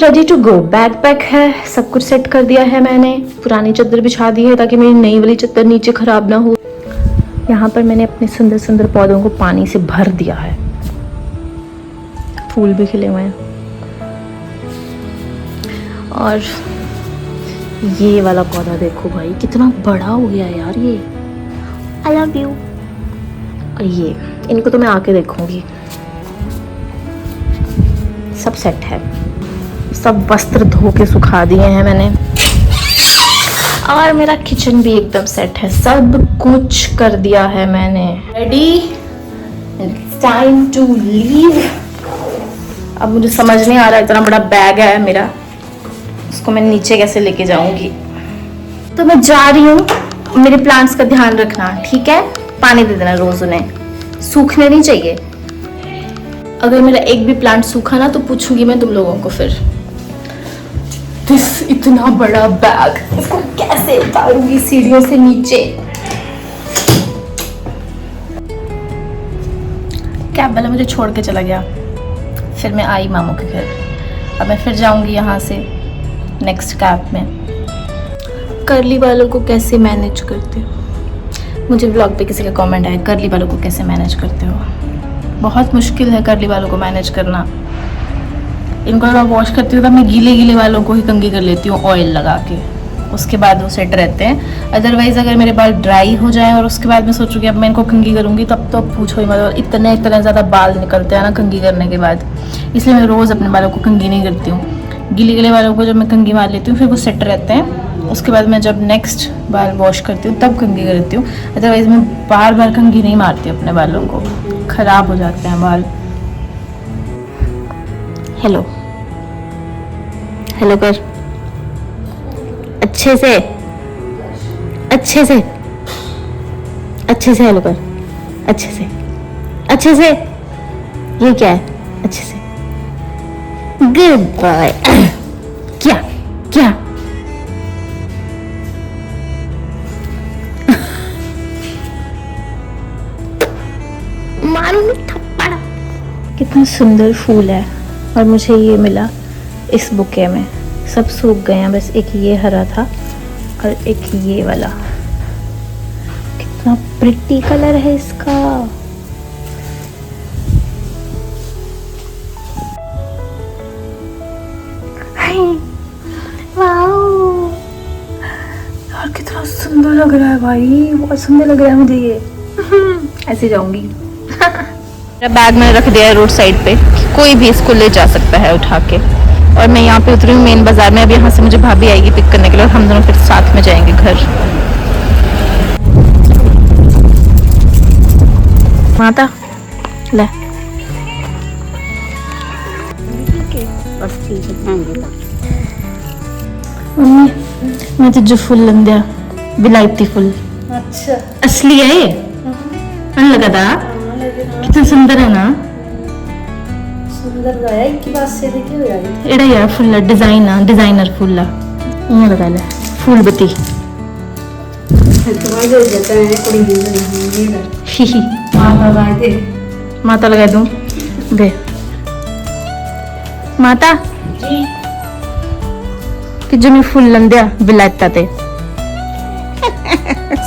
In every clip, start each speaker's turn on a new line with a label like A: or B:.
A: Ready to go. Bag pack है, सब कुछ सेट कर दिया है मैंने। पुरानी चादर बिछा दी है ताकि मेरी नई वाली चादर नीचे खराब ना हो। यहाँ पर मैंने अपने सुंदर सुंदर पौधों को पानी से भर दिया है। फूल भी खिले हुए हैं। और ये वाला पौधा देखो भाई, कितना बड़ा हो गया है यार ये। I love you. और ये, इनको तो मैं आके देखूंगी। सब सेट है, सब वस्त्र धो के सुखा दिए हैं मैंने। और मेरा किचन भी एकदम सेट है, सब कुछ कर दिया है मैंने। Ready, time to leave. अब मुझे समझ नहीं आ रहा, इतना बड़ा बैग है मेरा, उसको मैं नीचे कैसे लेके जाऊंगी। तो मैं जा रही हूँ। मेरे प्लांट्स का ध्यान रखना, ठीक है? पानी दे देना रोज, उन्हें सूखने नहीं चाहिए। अगर मेरा एक भी प्लांट सूखा ना तो पूछूंगी मैं तुम लोगों को फिर। इतना बड़ा बैग, इसको कैसे उतारूंगी सीढ़ियों से नीचे। कैब वाला मुझे छोड़ के चला गया, फिर मैं आई मामू के घर। अब मैं फिर जाऊंगी यहाँ से नेक्स्ट कैब में। कर्ली वालों को कैसे मैनेज करते हो? मुझे ब्लॉग पे किसी का कमेंट आया, कर्ली वालों को कैसे मैनेज करते हो? बहुत मुश्किल है कर्ली वालों को मैनेज करना। इनको जब वॉश करती हूँ तब मैं गीले गीले वालों को ही कंघी कर लेती हूँ ऑयल लगा के, उसके बाद वो सेट रहते हैं। अदरवाइज़ अगर मेरे बाल ड्राई हो जाए और उसके बाद मैं सोचूँ कि अब मैं इनको कंघी करूँगी, तब तो पूछो ही मत। इतने ज़्यादा बाल निकलते हैं ना कंघी करने के बाद, इसलिए मैं रोज़ अपने बालों को कंघी नहीं करती हूँ। गीले गीले बालों को जब मैं कंघी मार लेती हूँ फिर वो सेट रहते हैं। उसके बाद मैं जब नेक्स्ट बाल वॉश करती हूँ तब कंघी करती हूँ। अदरवाइज़ मैं बार बार कंघी नहीं मारती अपने बालों को, ख़राब हो जाते हैं बाल। हेलो हेलो कर, अच्छे से अच्छे से अच्छे से हेलो कर, अच्छे से अच्छे से। ये क्या है? अच्छे से। Good bye. क्या क्या मारूंगी थप्पड़। कितना सुंदर फूल है, और मुझे ये मिला इस बुके में। सब सूख गए हैं, बस एक ये हरा था और एक ये वाला। कितना प्रिटी कलर है इसका। वाओ यार, कितना सुंदर लग रहा है भाई, बहुत सुंदर लग रहा है मुझे ये। ऐसे जाऊंगी। मेरा बैग मैंने रख दिया है रोड साइड पे, कोई भी इसको ले जा सकता है उठा के। और मैं यहाँ पे उतरी हूँ मेन बाजार में। अब यहाँ से मुझे भाभी आएगी पिक करने के लिए और हम दोनों फिर साथ में जाएंगे घर। माता ले, मम्मी मैं तुझे फुल लन दिया, विलायती फुल। अच्छा, असली है ये? मन लगा था, कितना सुंदर है ना। सुंदर है की बात से देखियो यार। एड़ा यार फुल डिजाइन ना, डिजाइनर फुल ला ये लगा ले फूल बत्ती। तो वाले जाता है कोई नहीं है। ही ही माता लगा दे, माता लगा दूं दे। माता जी कि जो मैं फुल लंदिया विलायता ते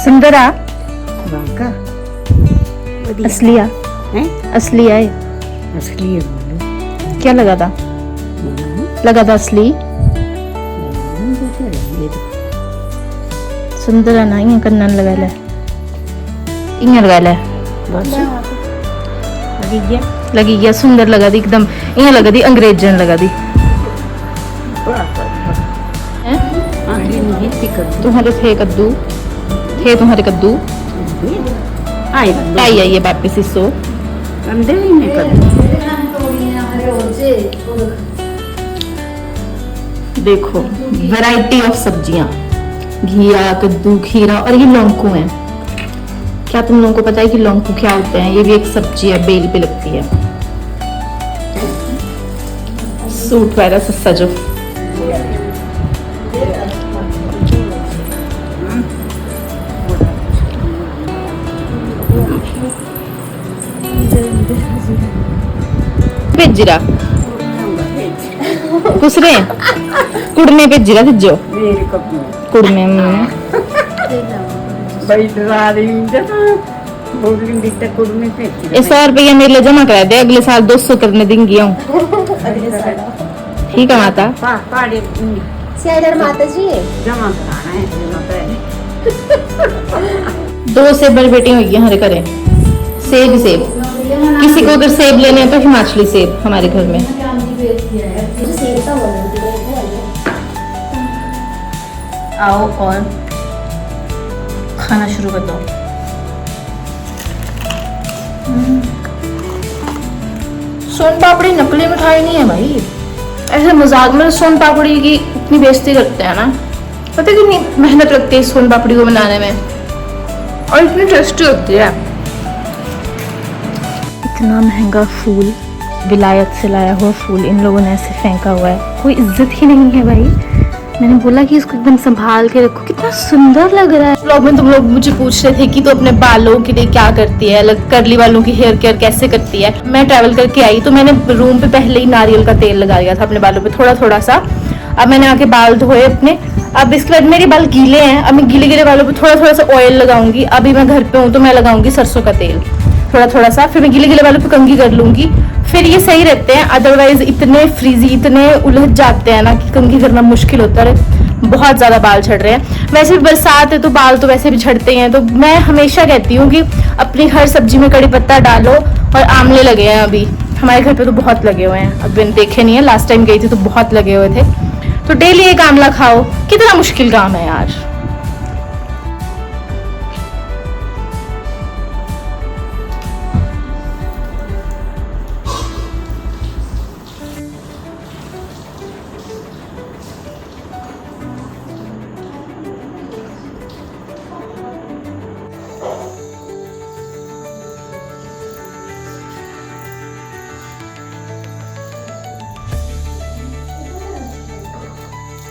A: सुंदर आ बाका असलिया है, असली है, असली है। क्या लगा था? लगा था असली। सुंदर है ना, ये कन्नन लगा ले, इन्हें लगा ले, लगी गया सुंदर लगा दी एकदम। इन्हें लगा दी अंग्रेजन लगा दी। तुम्हारे थे कद्दू, थे तुम्हारे कद्दू आई आई है वापिस इसो देखो वैरायटी ऑफ सब्जियां, घिया, कद्दू, खीरा और ये लौंकू हैं। क्या तुम लोगों को पता है कि लौंकू क्या होते हैं? ये भी एक सब्जी है, बेल पे लगती है। सूट वाला सस्ता जो भेज जीरा कुछ रहे कुड़ने भेजी रहा जो
B: मेरे कपड़े
A: कुड़ने
B: बड़ी डरा रही हूँ बोल रही तक कुड़ने पे
A: 100 रुपया मेरे लिए जमा करा दे, अगले साल 200 करने देंगी हूँ। ठीक है माता।
B: पाड़े
C: माता जी
B: जमा कराना है जमा पहले
A: 2 सेब बड़ी बेटी होगी हमारे घरे, सेब ही सेब। किसी को अगर सेब लेने हैं तो हिमाचली सेब हमारे घर में। आओ और खाना शुरू कर दो। सोन पापड़ी नकली मिठाई नहीं है भाई, ऐसे मजाक में सोन पापड़ी की इतनी बेइज्जती करते हैं ना। पता है कितनी मेहनत लगती है सोन पापड़ी को बनाने में, और इतनी टेस्टी होती है। इतना महंगा फूल, विलायत से लाया हुआ फूल इन लोगों ने ऐसे फेंका हुआ है, कोई इज्जत ही नहीं है भाई। मैंने बोला कि इसको एकदम संभाल के रखो, कितना सुंदर लग रहा है। व्लॉग में तुम लोग मुझे पूछ रहे थे कि तो अपने बालों के लिए क्या करती है, अलग कर्ली बालों की हेयर केयर कैसे करती है। मैं ट्रैवल करके आई तो मैंने रूम पे पहले ही नारियल का तेल लगा दिया था अपने बालों पे, थोड़ा थोड़ा सा। अब मैंने आके बाल धोए अपने, अब इसके बाद मेरे बाल गीले हैं, अब मैं गीले गीले बालों पे थोड़ा थोड़ा सा ऑयल लगाऊंगी। अभी मैं घर पे हूँ तो मैं लगाऊंगी सरसों का तेल थोड़ा थोड़ा सा, फिर मैं गीले गीले बालों पे कंघी कर लूंगी, फिर ये सही रहते हैं। अदरवाइज इतने फ्रीजी, इतने उलझ जाते हैं ना कि कंघी करना मुश्किल होता है, बहुत ज्यादा बाल झड़ रहे हैं। वैसे भी बरसात है तो बाल तो वैसे भी झड़ते हैं, तो मैं हमेशा कहती हूँ कि अपनी हर सब्जी में कड़ी पत्ता डालो। और आंवले लगे हैं अभी हमारे घर पे तो बहुत लगे हुए हैं, अब मैंने देखे नहीं है, लास्ट टाइम गई थी तो बहुत लगे हुए थे। तो डेली एक आंवला खाओ, कितना मुश्किल काम है यार।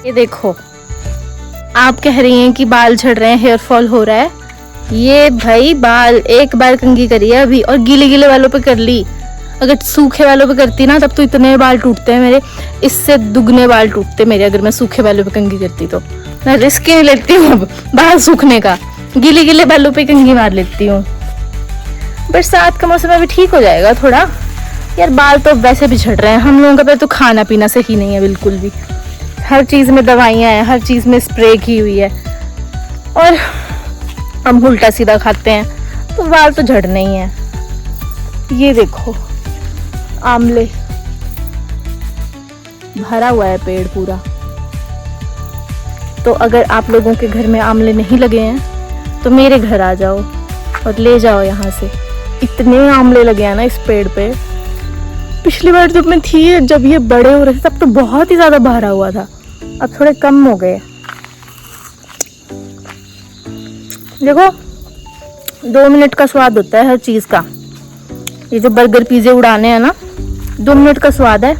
A: ये देखो, आप कह रही हैं कि बाल झड़ रहे हैं, हेयर फॉल हो रहा है। ये भाई बाल एक बार कंघी करी है अभी, और गीले गीले बालों पे कर ली। अगर सूखे बालों पे करती ना तब तो इतने बाल टूटते हैं मेरे, इससे दुगने बाल टूटते मेरे अगर मैं सूखे बालों पे कंघी करती तो। मैं रिस्क ही नहीं लेती हूँ अब बाल सूखने का, गीले गीले बालों पे कंघी मार लेती हूँ। बरसात का मौसम अभी ठीक हो जाएगा थोड़ा। यार बाल तो वैसे भी झड़ रहे हैं, हम लोगों का पे तो खाना पीना सही नहीं है बिल्कुल भी, हर चीज में दवाइयाँ हैं, हर चीज में स्प्रे की हुई है, और हम उल्टा सीधा खाते हैं तो बाल तो झड़ने ही है। ये देखो आमले, भरा हुआ है पेड़ पूरा। तो अगर आप लोगों के घर में आमले नहीं लगे हैं तो मेरे घर आ जाओ और ले जाओ यहाँ से। इतने आमले लगे हैं ना इस पेड़ पे। पिछली बार जब मैं थी, जब ये बड़े हो रहे थे तब तो बहुत ही ज्यादा भरा हुआ था, अब थोड़े कम हो गए। देखो 2 मिनट का स्वाद होता है हर चीज का। ये जो बर्गर पिज्जे उड़ाने हैं ना, 2 मिनट का स्वाद है,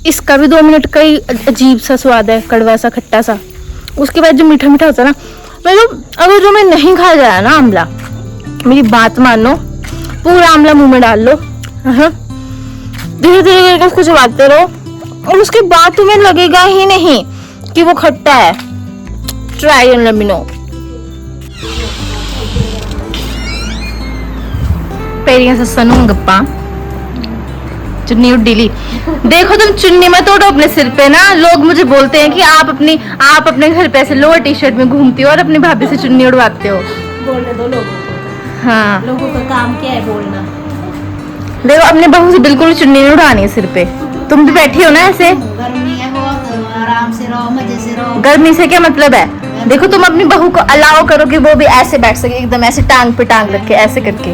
A: इसका भी 2 मिनट का ही अजीब सा स्वाद है, कड़वा सा खट्टा सा। उसके बाद जो मीठा मीठा होता है ना, मतलब अगर जो मैं नहीं खाया जाए ना आमला, मेरी बात मानो, पूरा आमला मुंह में डाल लो, धीरे धीरे करके उसको चबाते रहो, और उसके बाद तुम्हें लगेगा ही नहीं कि वो खट्टा है। Try and let me know. पेरियां से सनू गप्पा चुन्नी उड्डीली। देखो तुम चुन्नी मत ओढ़ो अपने सिर पे ना, लोग मुझे बोलते हैं कि आप अपने घर पे ऐसे लोअर टी शर्ट में घूमती हो और अपनी भाभी से चुन्नी उड़वाते हो।
C: बोलने दो लोगों को,
A: हाँ
C: लोगों का काम क्या है बोलना।
A: देखो अपने बहू से बिल्कुल चुन्नी नहीं उड़ानी है सिर पे। तुम भी बैठी हो ना ऐसे,
C: गर्मी है बहुत, आराम से रहो, मजे से रहो।
A: गर्मी से क्या मतलब है? देखो तुम अपनी बहू को अलाउ करो कि वो भी ऐसे बैठ सके, एकदम ऐसे टांग पे टांग रख के ऐसे करके।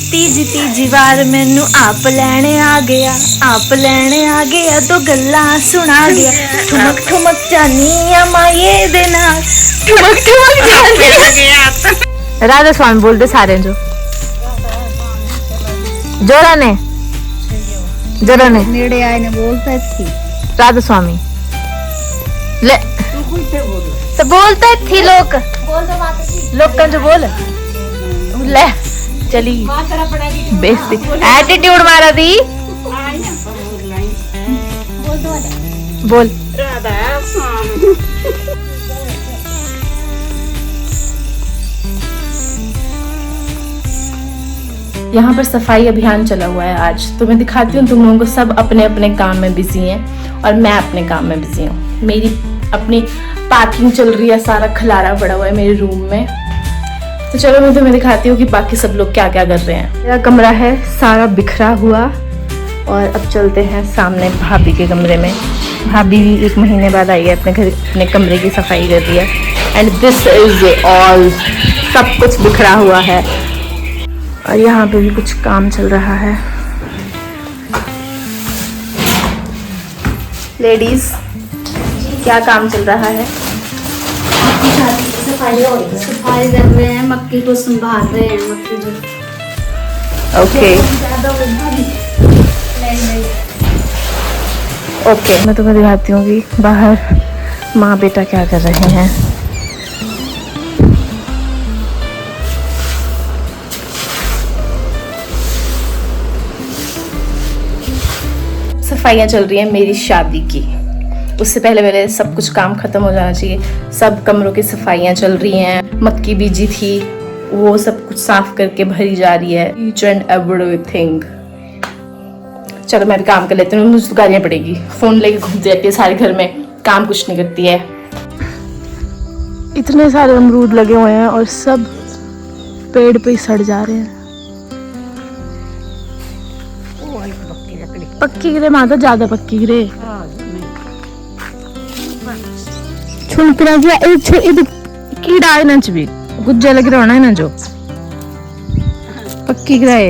A: तीजी तीजी वार मैनू आप लैने आ गया, आप लैने आ गया, तो गल्ला सुना गया। ठुमक ठुमक जानी माये दे नाल, ठुमक ठुमक जानी। राधा स्वामी बोल दे सारे जो जोरा ने
C: नेड़े आए ने बोलता थी
A: राधा स्वामी ले तो बोलता थी लोग,
C: बोल दो माता जी।
A: लोग का जो बोल ले चली बेइज्जती एटीट्यूड मारा दी बोल यहाँ पर सफाई अभियान चला हुआ है आज, तो मैं दिखाती हूँ तुम लोगों को। सब अपने अपने काम में बिजी हैं और मैं अपने काम में बिजी हूँ। मेरी अपनी पैकिंग चल रही है, सारा खलारा पड़ा हुआ है मेरे रूम में। तो चलो मैं तुम्हें दिखाती हूँ कि बाकी सब लोग क्या क्या कर रहे हैं। मेरा कमरा है सारा बिखरा हुआ, और अब चलते हैं सामने भाभी के कमरे में। भाभी 1 महीने बाद आई है, अपने कमरे की सफाई कर रही है। एंड दिस इज ऑल, सब कुछ बिखरा हुआ है। और यहाँ पे भी कुछ काम चल रहा है। लेडीज, क्या काम चल रहा है?
C: सफाई हो रही है, सफाई कर रहे हैं, मक्की को संभाल रहे हैं। मक्की जो
A: ओके ओके, मैं तुम्हें दिखाती हूँ कि बाहर माँ बेटा क्या कर रहे हैं। सफाइयाँ चल रही हैं मेरी शादी की। उससे पहले पहले सब कुछ काम खत्म हो जाना चाहिए। सब कमरों की सफाइयाँ चल रही हैं। मक्की बीजी थी, वो सब कुछ साफ करके भरी जा रही है। Each and everything. चलो मैं भी काम कर लेती हूँ, मुझे तो गालियाँ पड़ेगी। फोन लेके घूमती रहती है सारे घर में, काम कुछ नहीं करती है। इतने सारे अमरूद लगे हुए हैं और सब पेड़ पे ही सड़ जा रहे हैं। पक्की गिरे माता, ज्यादा पक्की गिरे छुनकना किया कीड़ा है ना, भी गुज्जा लग रहा है ना जो पक्की गिराए।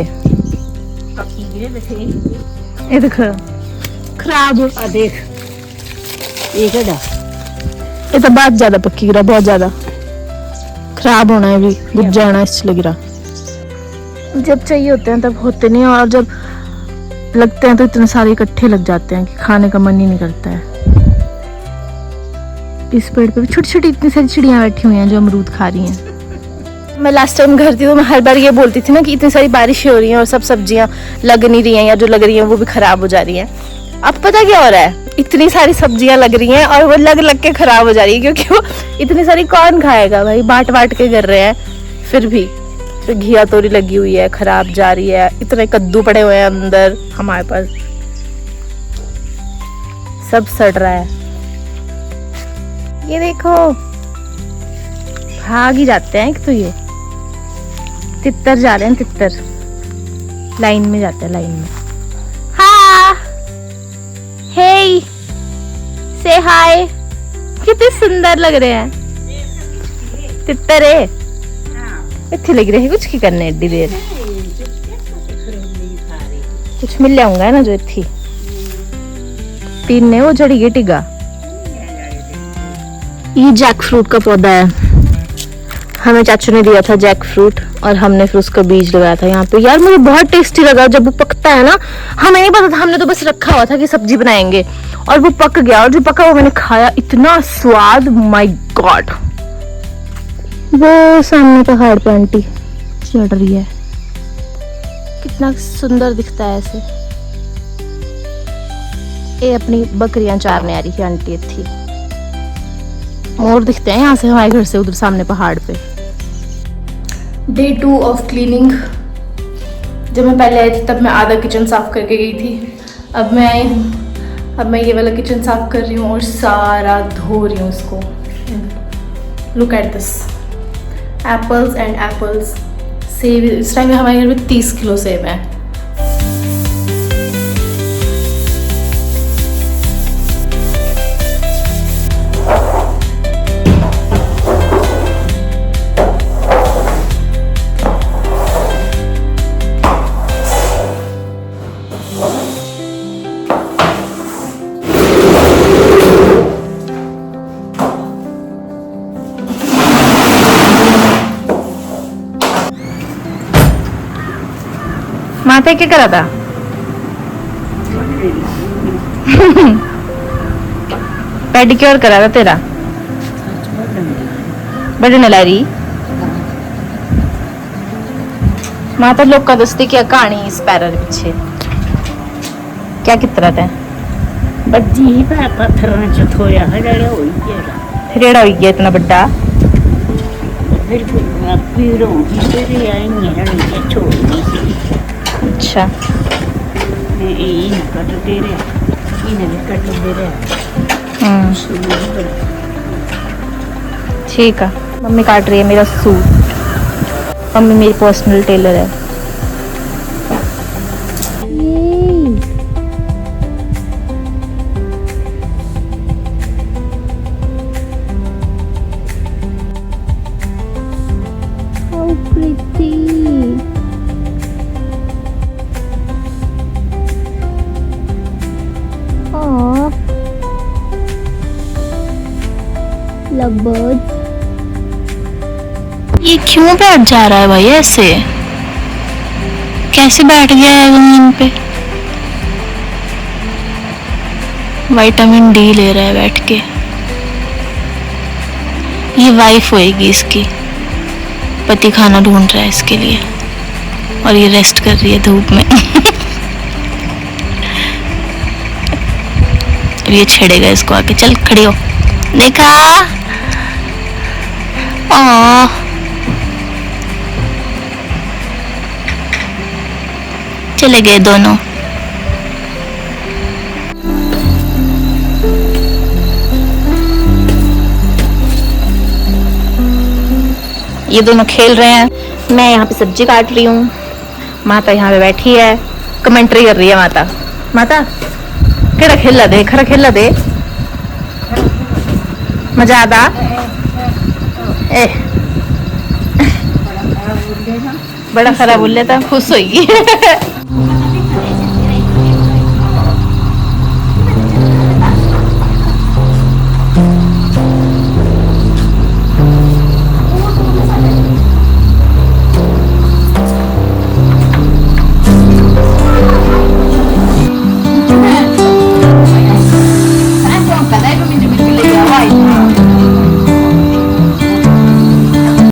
A: ये देख खराब,
B: देख ये
A: तो बहुत ज्यादा पक्की गिरा, बहुत ज्यादा खराब होना है, भी गुज्जा आना इसलिए गिरा। जब चाहिए होते हैं तब होते नहीं, और जब लगते हैं तो इतने सारे इकट्ठे लग जाते हैं कि खाने का मन ही नहीं करता है। इस पेड़ पे भी छोटी छोटी इतनी सारी चिड़ियां बैठी हुई हैं जो अमरूद खा रही हैं। मैं लास्ट टाइम घर थी तो मैं हर बार ये बोलती थी ना कि इतनी सारी बारिश हो रही है और सब सब्जियां लग नहीं रही हैं, या जो लग रही हैं वो भी खराब हो जा रही हैं। अब पता क्या हो रहा है, इतनी सारी सब्जियां लग रही हैं और वो लग लग के खराब हो जा रही है, क्योंकि वो इतनी सारी कौन खाएगा भाई, बांट बांट के कर रहे हैं। फिर भी तो घिया तोरी लगी हुई है, खराब जा रही है। इतने कद्दू पड़े हुए हैं अंदर हमारे पास, सब सड़ रहा है। ये देखो भाग ही जाते हैं। एक तो ये तितर जा रहे हैं, तितर लाइन में जाते हैं, लाइन में। हाँ हे से हाय, कितने सुंदर लग रहे हैं तितर है। अच्छे लग रहे हैं, कुछ की करने एड्डी देर कुछ मिल जाऊंगा ना जो इतनी तीन ने वो जड़ी के टिगा। ये जैक फ्रूट का पौधा है, हमें चाचू ने दिया था जैक फ्रूट और हमने फिर उसका बीज लगाया था यहाँ पे। यार मुझे बहुत टेस्टी लगा जब वो पकता है ना, हमें नहीं पता था, हमने तो बस रखा हुआ था कि सब्जी बनाएंगे, और वो पक गया। और जो पका वो मैंने खाया, इतना स्वाद, माय गॉड। वो सामने पहाड़ पे आंटी चढ़ रही है, कितना सुंदर दिखता है ऐसे। ये अपनी बकरियां चारने आ रही है आंटी थी। मोर दिखते हैं यहाँ से हमारे घर से, उधर सामने पहाड़ पे। Day 2 of cleaning. जब मैं पहले आई थी तब मैं आधा किचन साफ करके गई थी। अब मैं ये वाला किचन साफ कर रही हूँ और सारा धो रही हूँ उसको। Look at this, apples and apples. सेब इस टाइम हमारे घर में 30 किलो सेब है। माता क्या करा था? पेडिक्योर करा था तेरा? बड़ी नलारी माता लोग का दस्ती क्या कहानी इस पैर पीछे क्या कितना है
B: बज्जी ही पै पत्थर च थोया है जेड़ा होई गया
A: रेड़ा हो गया इतना बड़ा
B: फिर पीड़ होगी तेरे आई नहीं छोड़ नहीं सी
A: अच्छा
B: मैं यही ना कट दे रहे इन्हें भी कट दे रहे
A: ठीक है मम्मी काट रही है मेरा सूट मम्मी मेरी पर्सनल टेलर है How pretty. Aww. Lovebirds. ये क्यों बैठ जा रहा है भाई ऐसे कैसे बैठ गया है जमीन पे विटामिन डी ले रहा है बैठ के ये वाइफ होएगी इसकी पति खाना ढूंढ रहा है इसके लिए और ये रेस्ट कर रही है धूप में और ये छेड़ेगा इसको आके चल खड़ी हो देखा ओ चले गए दोनों ये दोनों खेल रहे हैं मैं यहाँ पे सब्जी काट रही हूँ माता यहाँ पे बैठी है कमेंट्री कर रही है माता माता केड़ा खेला दे खरा खेला दे मजा आता ए बड़ा खरा बोल था खुश होगी